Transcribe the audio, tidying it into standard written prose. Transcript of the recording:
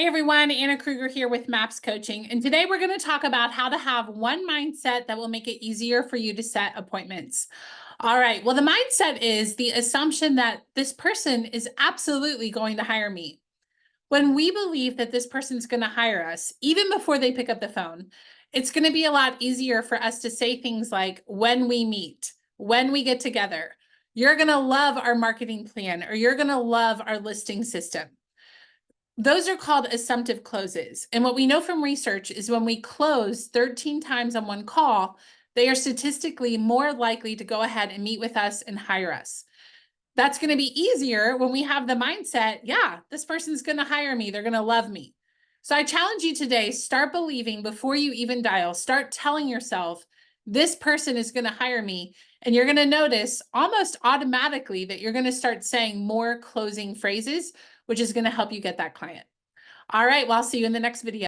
Hey everyone, Anna Krueger here with MAPS Coaching. And today we're going to talk about how to have one mindset that will make it easier for you to set appointments. All right, well, the mindset is the assumption that this person is absolutely going to hire me. When we believe that this person's going to hire us, even before they pick up the phone, it's going to be a lot easier for us to say things like, when we meet, when we get together, you're going to love our marketing plan, or you're going to love our listing system. Those are called assumptive closes. And what we know from research is when we close 13 times on one call, they are statistically more likely to go ahead and meet with us and hire us. That's going to be easier when we have the mindset, yeah, this person's going to hire me. They're going to love me. So I challenge you today, start believing before you even dial. Start telling yourself, this person is going to hire me. And you're going to notice almost automatically that you're going to start saying more closing phrases, which is going to help you get that client. All right, well, I'll see you in the next video.